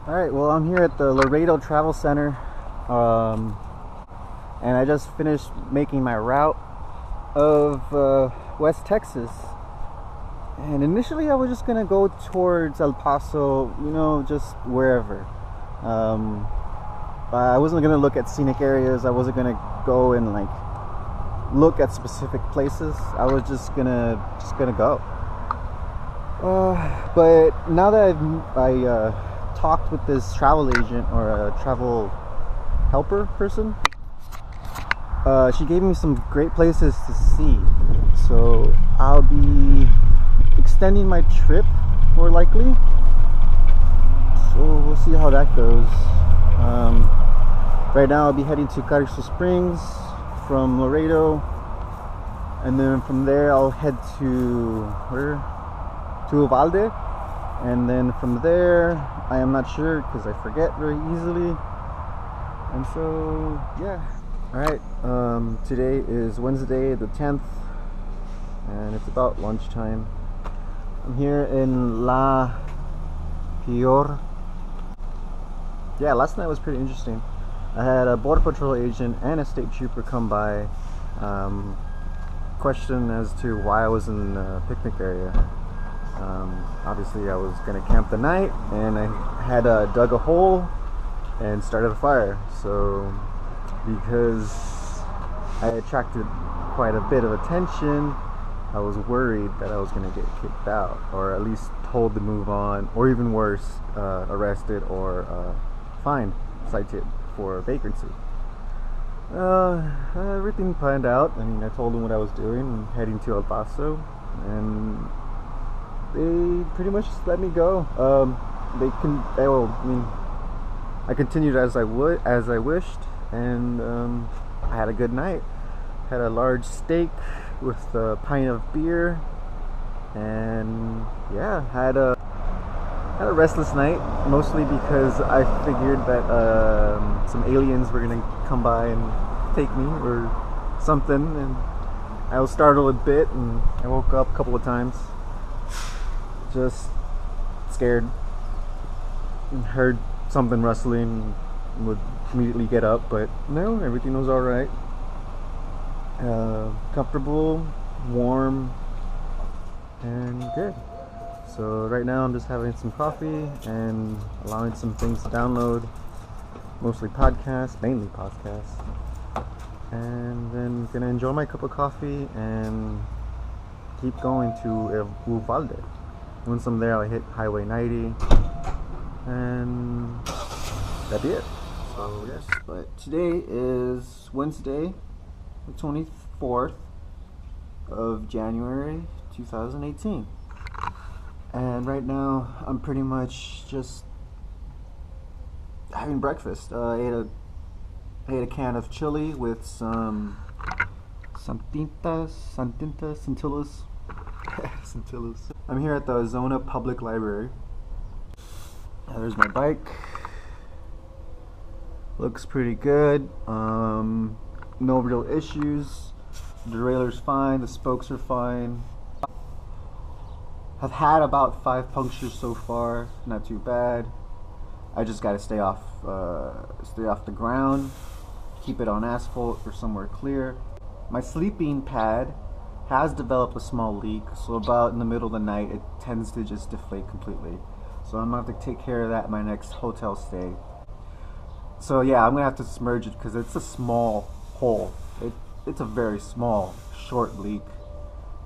Alright, well, I'm here at the Laredo Travel Center, and I just finished making my route of West Texas. And initially, I was just gonna go towards El Paso, just wherever. I wasn't gonna look at scenic areas. I wasn't gonna go and look at specific places. I was just gonna go. But now that I talked with this travel agent or a travel helper person, she gave me some great places to see. So I'll be extending my trip more likely. So we'll see how that goes. Right now I'll be heading to Carrizo Springs from Laredo, and then from there I'll head to Uvalde, and then from there I am not sure because I forget very easily. And so yeah. Alright, today is Wednesday the 10th, and it's about lunchtime. I'm here in La Piour. Yeah, last night was pretty interesting. I had a border patrol agent and a state trooper come by, question as to why I was in the picnic area. Obviously I was gonna camp the night, and I had dug a hole and started a fire. So because I attracted quite a bit of attention, I was worried that I was gonna get kicked out, or at least told to move on, or even worse, arrested or fined, cited for vagrancy. Everything planned out. I mean, I told them what I was doing and heading to El Paso, and they pretty much just let me go. I continued as I wished, and I had a good night. Had a large steak with a pint of beer, and yeah, had a restless night, mostly because I figured that some aliens were gonna come by and take me or something, and I was startled a bit, and I woke up a couple of times, just scared, and heard something rustling, and would immediately get up, but no, everything was alright. Comfortable, warm, and good. So right now I'm just having some coffee and allowing some things to download, mostly podcasts, mainly podcasts, and then gonna enjoy my cup of coffee and keep going to Uvalde. Once I'm there, I'll hit Highway 90, and that'd be it. So yes, but today is Wednesday, the 24th of January 2018. And right now I'm pretty much just having breakfast. I ate a can of chili with some Santillas. I'm here at the Zona Public Library. There's my bike. Looks pretty good. No real issues. The derailleur's fine. The spokes are fine. I've had about 5 punctures so far. Not too bad. I just gotta stay off the ground. Keep it on asphalt or somewhere clear. My sleeping pad has developed a small leak, so about in the middle of the night it tends to just deflate completely. So I'm gonna have to take care of that in my next hotel stay. So yeah, I'm gonna have to submerge it because it's a small hole. It's a very small, short leak.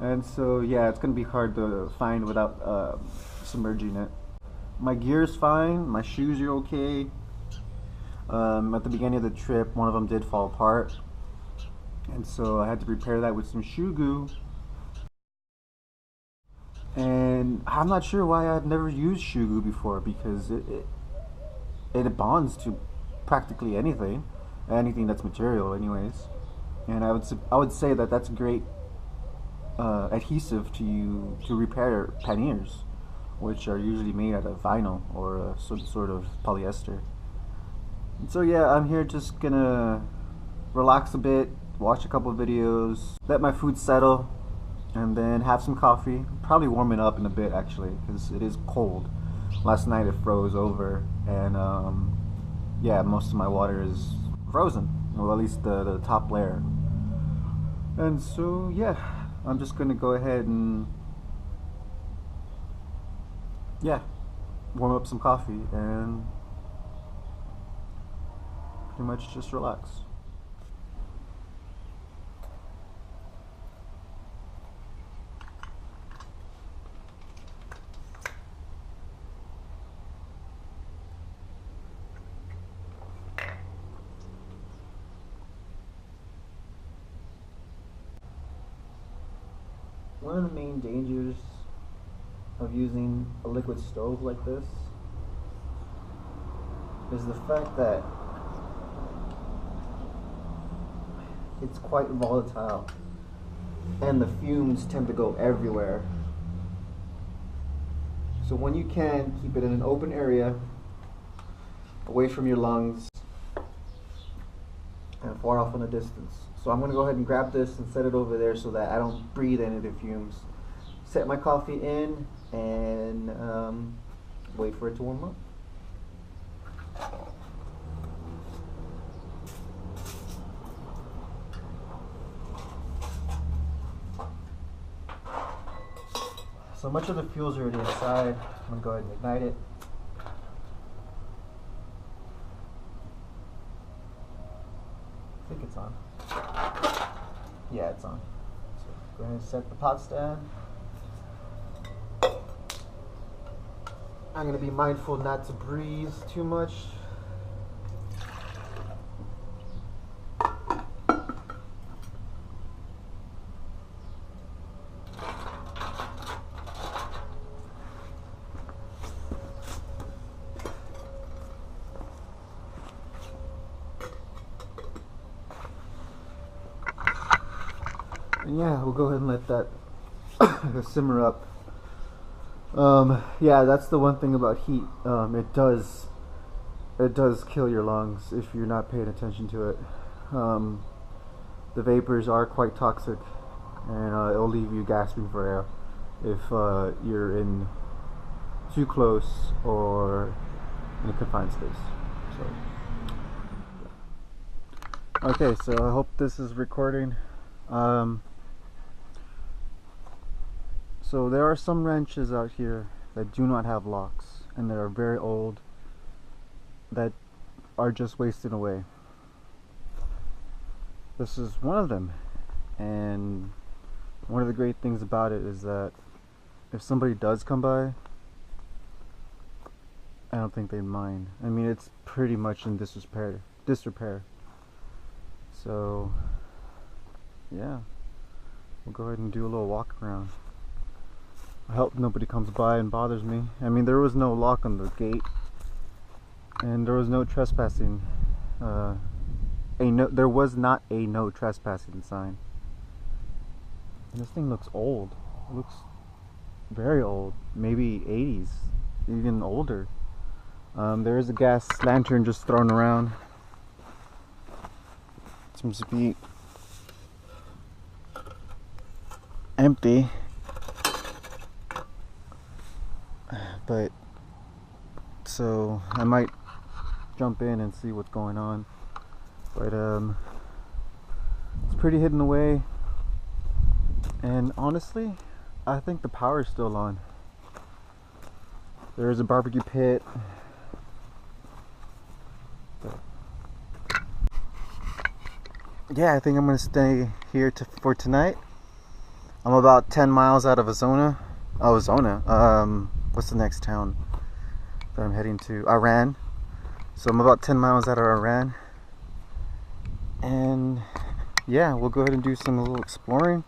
And so yeah, it's gonna be hard to find without submerging it. My gear's fine, my shoes are okay. At the beginning of the trip, one of them did fall apart, and so I had to repair that with some shoe goo. And I'm not sure why I've never used shoe goo before, because it bonds to practically anything that's material anyways. And I would say that that's great adhesive to repair panniers, which are usually made out of vinyl or some sort of polyester. And so yeah, I'm here just gonna relax a bit, watch a couple of videos, let my food settle, and then have some coffee. Probably warm it up in a bit actually, because it is cold. last night it froze over, and yeah, most of my water is frozen, well, at least the top layer. And so yeah, I'm just gonna go ahead and yeah, warm up some coffee and pretty much just relax. One of the main dangers of using a liquid stove like this is the fact that it's quite volatile and the fumes tend to go everywhere. So when you can, keep it in an open area, away from your lungs and far off in the distance. So I'm going to go ahead and grab this and set it over there so that I don't breathe any of the fumes. Set my coffee in and wait for it to warm up. So much of the fuel's already inside. I'm going to go ahead and ignite it. I think it's on. Yeah, it's on. So go ahead and set the pot stand. I'm going to be mindful not to breathe too much. And yeah, we'll go ahead and let that simmer up. Yeah, that's the one thing about heat. It does kill your lungs if you're not paying attention to it. The vapors are quite toxic, and it'll leave you gasping for air if you're in too close or in a confined space. So, okay, so I hope this is recording. So there are some ranches out here that do not have locks and that are very old, that are just wasting away. This is one of them, and one of the great things about it is that if somebody does come by, I don't think they'd mind. I mean, it's pretty much in disrepair. So yeah, we'll go ahead and do a little walk around. I hope nobody comes by and bothers me. I mean, there was no lock on the gate, and there was no trespassing. There was not a no trespassing sign. And this thing looks old. It looks very old, maybe 80s, even older. There is a gas lantern just thrown around. It seems to be empty. But so I might jump in and see what's going on, but it's pretty hidden away, and honestly I think the power is still on. There is a barbecue pit, but yeah, I think I'm gonna stay here for tonight. I'm about 10 miles out of Arizona. What's the next town that I'm heading to? Iran. So I'm about 10 miles out of Iran. And yeah, we'll go ahead and do a little exploring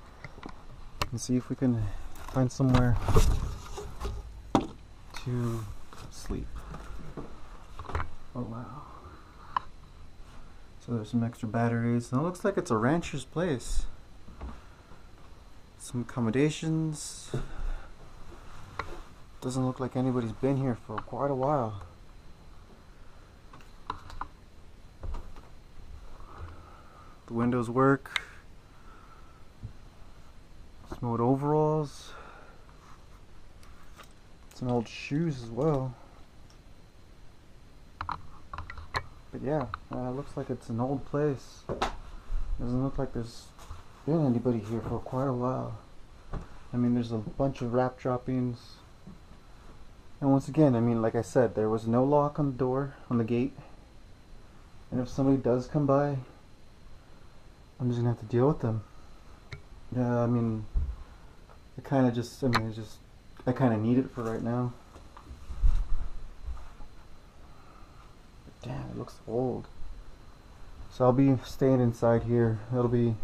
and see if we can find somewhere to sleep. Oh wow. So there's some extra batteries. And it looks like it's a rancher's place. Some accommodations. Doesn't look like anybody's been here for quite a while. The windows work. Some old overalls. Some old shoes as well. But yeah, looks like it's an old place. Doesn't look like there's been anybody here for quite a while. I mean, there's a bunch of wrap droppings. And once again, I mean, like I said, there was no lock on the door, on the gate. And if somebody does come by, I'm just gonna have to deal with them. Yeah, I mean, I kind of just, I mean, it's just, I kind of need it for right now. But damn, it looks old. So I'll be staying inside here. It'll be,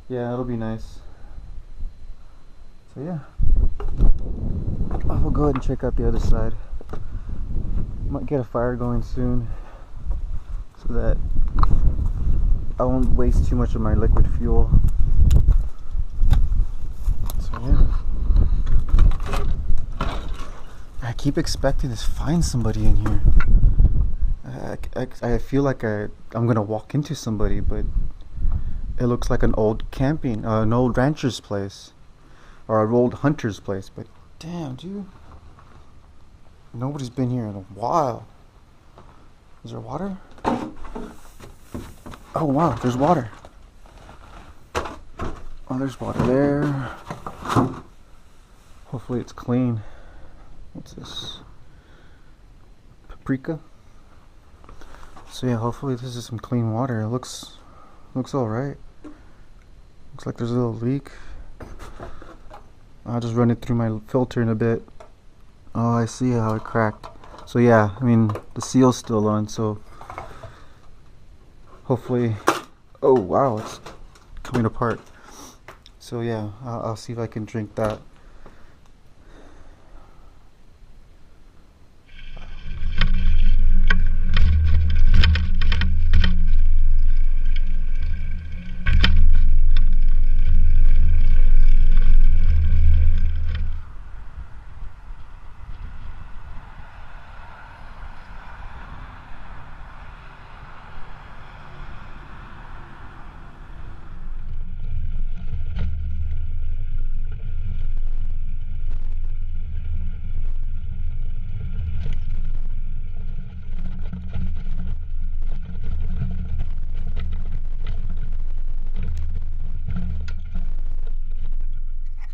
yeah, it'll be nice. So yeah, I'll go ahead and check out the other side. Might get a fire going soon, so that I won't waste too much of my liquid fuel. So yeah, I keep expecting to find somebody in here. I feel like I'm gonna walk into somebody, but it looks like an old an old rancher's place, or an old hunter's place. But damn, dude, nobody's been here in a while. Is there water? Oh wow, there's water. Oh, there's water there. Hopefully it's clean. What's this? Paprika. So yeah, hopefully this is some clean water. It looks all right. Looks like there's a little leak. I'll just run it through my filter in a bit. Oh, I see how it cracked. So yeah, I mean, the seal's still on, so hopefully, oh wow, it's coming apart. So yeah, I'll see if I can drink that.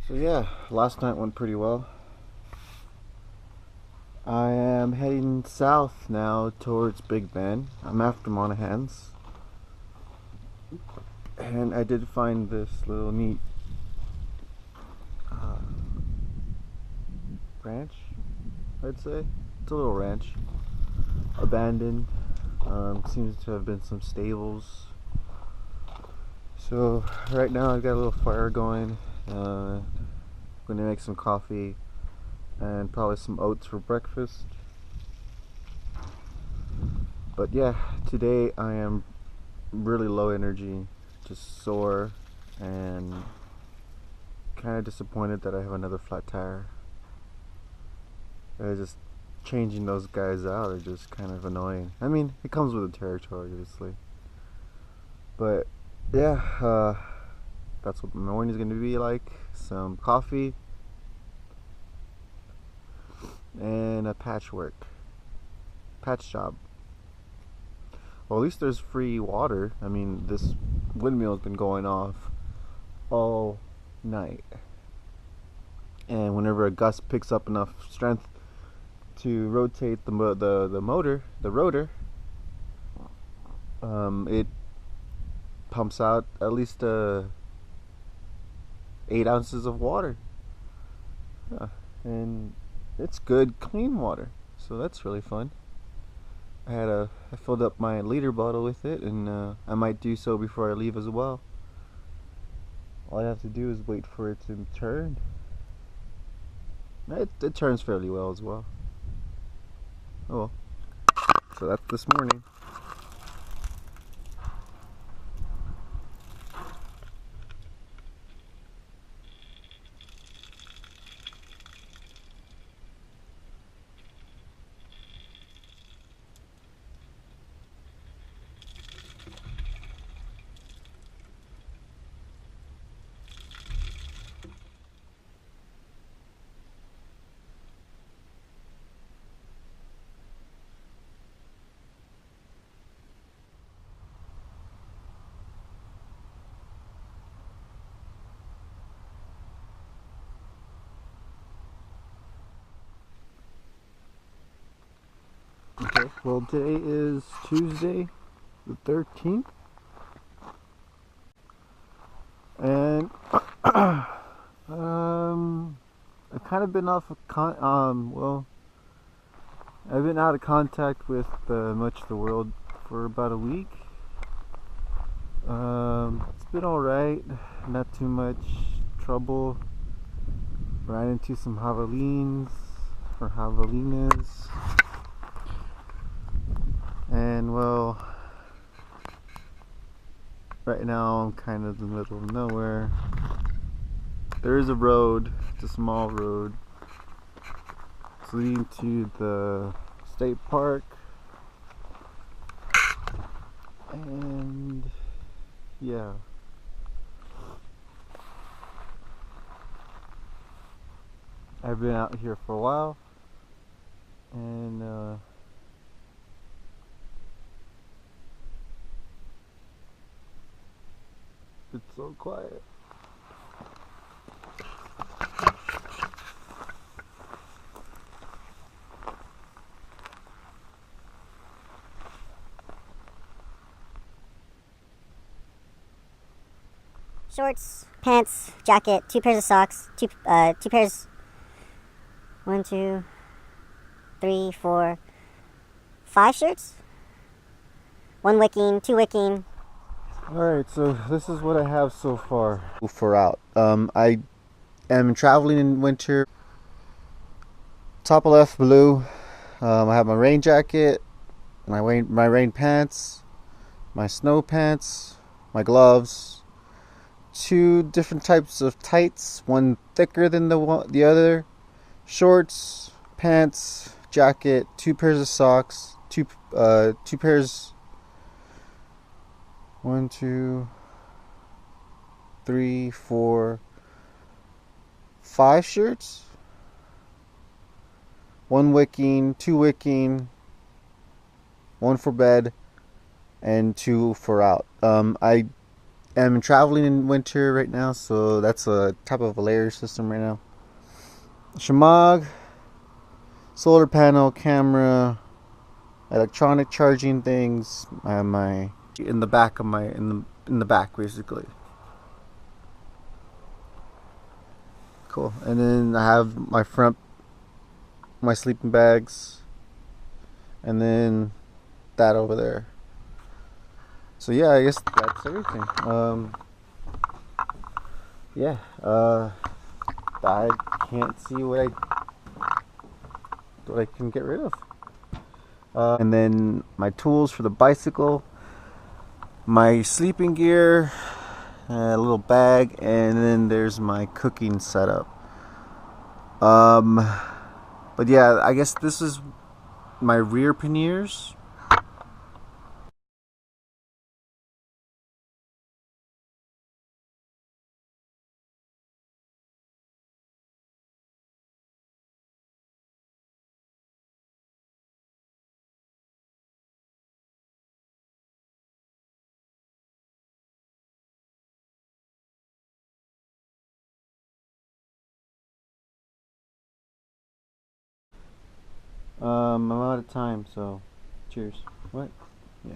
So yeah, last night went pretty well. I am heading south now towards Big Bend. I'm after Monaghan's. And I did find this little neat ranch, I'd say. It's a little ranch. Abandoned. Seems to have been some stables. So right now I've got a little fire going. Gonna make some coffee and probably some oats for breakfast. But yeah, today I am really low energy, just sore, and kind of disappointed that I have another flat tire. Just changing those guys out are just kind of annoying. I mean, it comes with the territory, obviously. But yeah, that's what my morning is going to be like. Some coffee and a patch job. Well, at least there's free water. I mean, this windmill's been going off all night, and whenever a gust picks up enough strength to rotate the rotor, it pumps out at least 8 ounces of water, and it's good, clean water. So that's really fun. I filled up my liter bottle with it, and I might do so before I leave as well. All I have to do is wait for it to turn. It turns fairly well as well. Oh well. So that's this morning. Well, today is Tuesday, the 13th, and I've kind of been off of I've been out of contact with much of the world for about a week. It's been alright, not too much trouble. Ran into some javelinas or javelinas, and well, right now I'm kind of in the middle of nowhere. There is a road, it's a small road. It's leading to the state park, and yeah. I've been out here for a while, and it's so quiet. Shorts, pants, jacket, 2 pairs of socks, two pairs, 1, 2, 3, 4, 5 shirts, 1 wicking, 2 wicking. Alright, so this is what I have so far. For out. I am traveling in winter. Top left, blue. I have my rain jacket, my rain pants, my snow pants, my gloves, 2 different types of tights, one thicker than the other, shorts, pants, jacket, 2 pairs of socks, two pairs, 1, 2, 3, 4, 5 shirts, 1 wicking, 2 wicking, 1 for bed, and 2 for out. I am traveling in winter right now, so that's a type of a layer system right now. Shamag, solar panel, camera, electronic charging things. I have my in the back of my in the back basically. Cool. And then I have my front, my sleeping bags, and then that over there. So yeah, I guess that's everything. Yeah. I can't see what I can get rid of. And then my tools for the bicycle, my sleeping gear, a little bag, and then there's my cooking setup. But yeah, I guess this is my rear panniers. I'm out of time, so cheers. What? Yeah.